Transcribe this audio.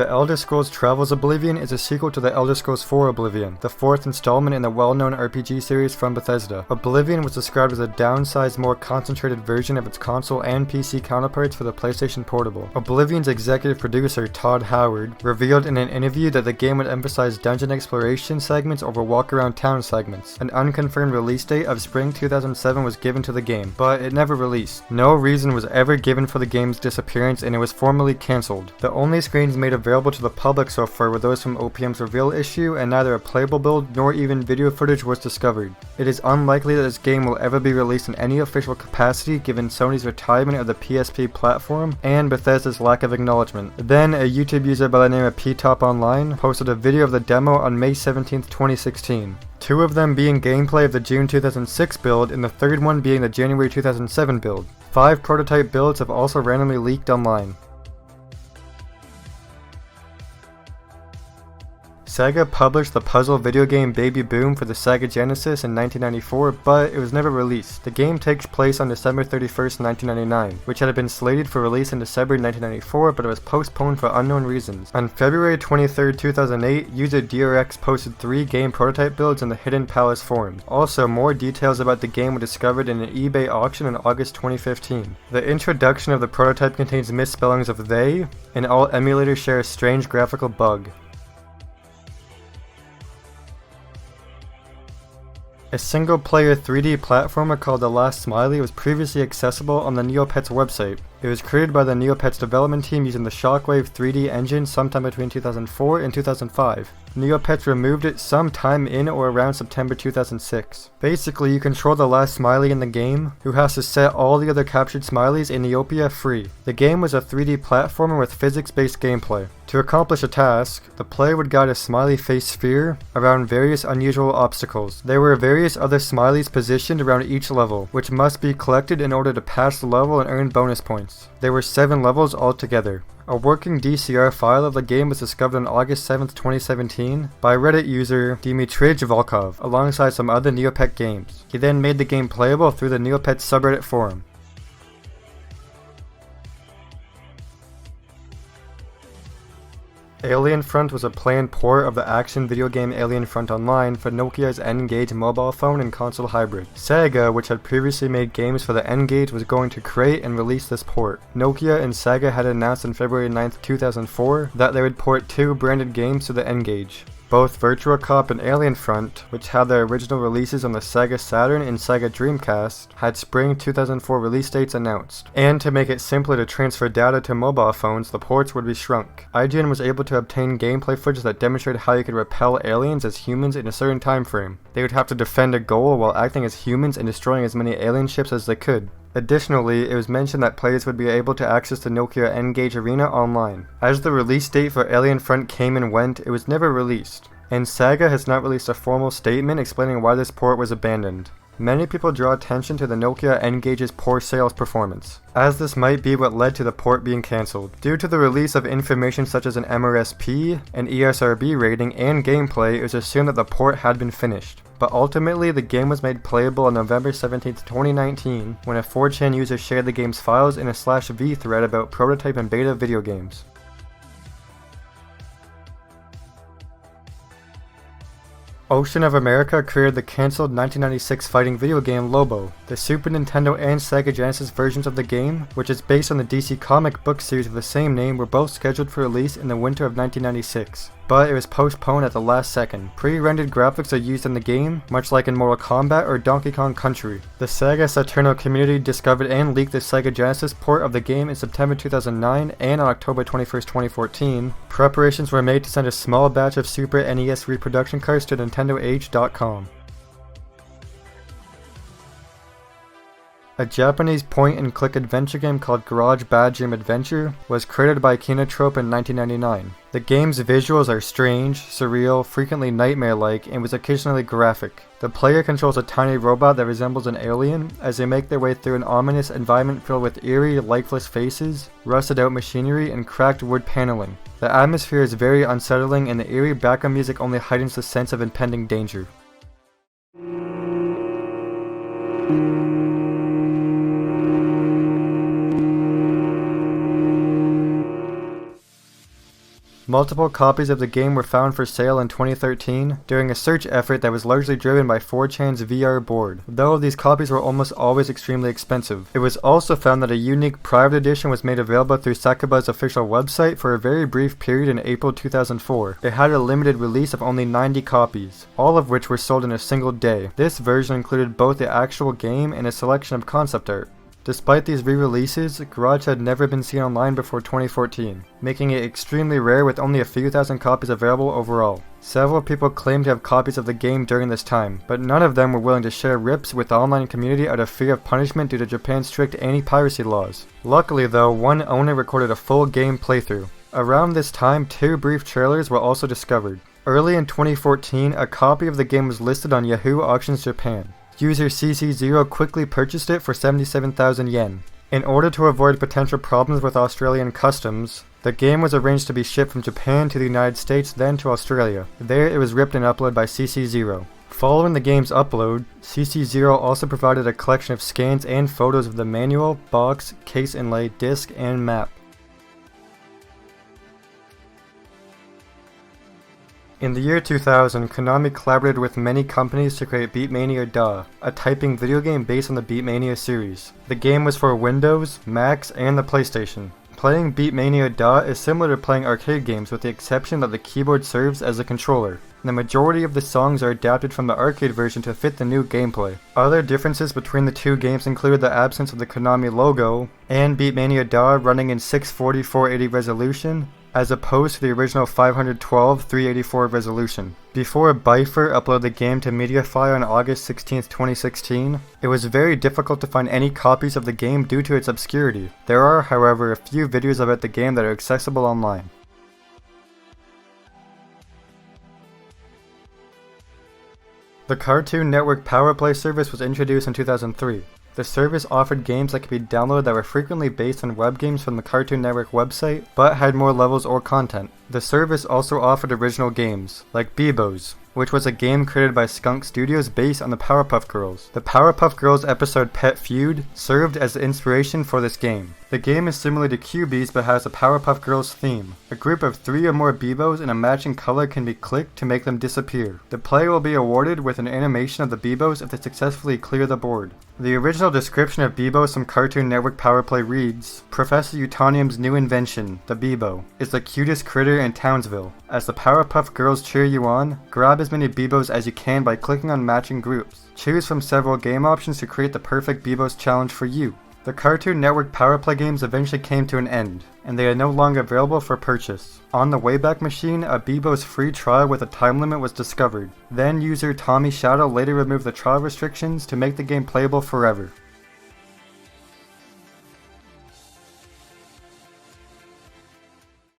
The Elder Scrolls Travels Oblivion is a sequel to The Elder Scrolls IV Oblivion, the fourth installment in the well-known RPG series from Bethesda. Oblivion was described as a downsized, more concentrated version of its console and PC counterparts for the PlayStation Portable. Oblivion's executive producer, Todd Howard, revealed in an interview that the game would emphasize dungeon exploration segments over walk-around town segments. An unconfirmed release date of spring 2007 was given to the game, but it never released. No reason was ever given for the game's disappearance, and it was formally cancelled. The only screens made available to the public so far were those from OPM's reveal issue, and neither a playable build nor even video footage was discovered. It is unlikely that this game will ever be released in any official capacity given Sony's retirement of the PSP platform and Bethesda's lack of acknowledgement. Then, a YouTube user by the name of PTopOnline posted a video of the demo on May 17, 2016. Two of them being gameplay of the June 2006 build, and the third one being the January 2007 build. 5 prototype builds have also randomly leaked online. Sega published the puzzle video game Baby Boom for the Sega Genesis in 1994, but it was never released. The game takes place on December 31st, 1999, which had been slated for release in December 1994, but it was postponed for unknown reasons. On February 23rd, 2008, user DRX posted 3 game prototype builds in the Hidden Palace forums. Also, more details about the game were discovered in an eBay auction in August 2015. The introduction of the prototype contains misspellings of they, and all emulators share a strange graphical bug. A single-player 3D platformer called The Last Smiley was previously accessible on the Neopets website. It was created by the Neopets development team using the Shockwave 3D engine sometime between 2004 and 2005. Neopets removed it sometime in or around September 2006. Basically, you control the last Smiley in the game, who has to set all the other captured Smileys in Neopia free. The game was a 3D platformer with physics-based gameplay. To accomplish a task, the player would guide a smiley face sphere around various unusual obstacles. There were various other Smileys positioned around each level, which must be collected in order to pass the level and earn bonus points. There were 7 levels altogether. A working DCR file of the game was discovered on August 7, 2017 by Reddit user Dmitry Volkov alongside some other Neopet games. He then made the game playable through the Neopets subreddit forum. Alien Front was a planned port of the action video game Alien Front Online for Nokia's N-Gage mobile phone and console hybrid. Sega, which had previously made games for the N-Gage, was going to create and release this port. Nokia and Sega had announced on February 9, 2004 that they would port 2 branded games to the N-Gage. Both Virtua Cop and Alien Front, which had their original releases on the Sega Saturn and Sega Dreamcast, had spring 2004 release dates announced. And to make it simpler to transfer data to mobile phones, the ports would be shrunk. IGN was able to obtain gameplay footage that demonstrated how you could repel aliens as humans in a certain time frame. They would have to defend a goal while acting as humans and destroying as many alien ships as they could. Additionally, it was mentioned that players would be able to access the Nokia N-Gage Arena online. As the release date for Alien Front came and went, it was never released, and Sega has not released a formal statement explaining why this port was abandoned. Many people draw attention to the Nokia N-Gage's poor sales performance, as this might be what led to the port being cancelled. Due to the release of information such as an MRSP, an ESRB rating, and gameplay, it was assumed that the port had been finished. But ultimately, the game was made playable on November 17, 2019, when a 4chan user shared the game's files in a /v thread about prototype and beta video games. Ocean of America created the cancelled 1996 fighting video game Lobo. The Super Nintendo and Sega Genesis versions of the game, which is based on the DC comic book series of the same name, were both scheduled for release in the winter of 1996. But it was postponed at the last second. Pre-rendered graphics are used in the game, much like in Mortal Kombat or Donkey Kong Country. The Sega Saturno community discovered and leaked the Sega Genesis port of the game in September 2009, and on October 21, 2014, preparations were made to send a small batch of Super NES reproduction cards to NintendoAge.com. A Japanese point-and-click adventure game called Garage Bad Dream Adventure was created by Kinotrope in 1999. The game's visuals are strange, surreal, frequently nightmare-like, and was occasionally graphic. The player controls a tiny robot that resembles an alien as they make their way through an ominous environment filled with eerie, lifeless faces, rusted-out machinery, and cracked wood paneling. The atmosphere is very unsettling, and the eerie background music only heightens the sense of impending danger. Multiple copies of the game were found for sale in 2013 during a search effort that was largely driven by 4chan's VR board, though these copies were almost always extremely expensive. It was also found that a unique private edition was made available through Sakuba's official website for a very brief period in April 2004. It had a limited release of only 90 copies, all of which were sold in a single day. This version included both the actual game and a selection of concept art. Despite these re-releases, Garage had never been seen online before 2014, making it extremely rare with only a few thousand copies available overall. Several people claimed to have copies of the game during this time, but none of them were willing to share rips with the online community out of fear of punishment due to Japan's strict anti-piracy laws. Luckily though, one owner recorded a full game playthrough. Around this time, 2 brief trailers were also discovered. Early in 2014, a copy of the game was listed on Yahoo Auctions Japan. User CC0 quickly purchased it for 77,000 yen. In order to avoid potential problems with Australian customs, the game was arranged to be shipped from Japan to the United States, then to Australia. There it was ripped and uploaded by CC0. Following the game's upload, CC0 also provided a collection of scans and photos of the manual, box, case inlay, disc, and map. In the year 2000, Konami collaborated with many companies to create Mania Duh, a typing video game based on the Mania series. The game was for Windows, Macs, and the PlayStation. Playing Mania Duh is similar to playing arcade games with the exception that the keyboard serves as a controller. The majority of the songs are adapted from the arcade version to fit the new gameplay. Other differences between the two games included the absence of the Konami logo, and Mania Duh running in 640x480 resolution, as opposed to the original 512x384 resolution. Before Byfer uploaded the game to MediaFire on August 16, 2016, it was very difficult to find any copies of the game due to its obscurity. There are, however, a few videos about the game that are accessible online. The Cartoon Network Power Play service was introduced in 2003. The service offered games that could be downloaded that were frequently based on web games from the Cartoon Network website, but had more levels or content. The service also offered original games, like Bibos, which was a game created by Skunk Studios based on the Powerpuff Girls. The Powerpuff Girls episode Pet Feud served as the inspiration for this game. The game is similar to QB's but has a Powerpuff Girls theme. A group of 3 or more Bibos in a matching color can be clicked to make them disappear. The player will be awarded with an animation of the Bibos if they successfully clear the board. The original description of Bibos from Cartoon Network Power Play reads, "Professor Utonium's new invention, the Bibo, is the cutest critter in Townsville. As the Powerpuff Girls cheer you on, grab as many Bibos as you can by clicking on matching groups. Choose from several game options to create the perfect Bibos challenge for you." The Cartoon Network Power Play games eventually came to an end, and they are no longer available for purchase. On the Wayback Machine, a Bibos free trial with a time limit was discovered. Then user Tommy Shadow later removed the trial restrictions to make the game playable forever.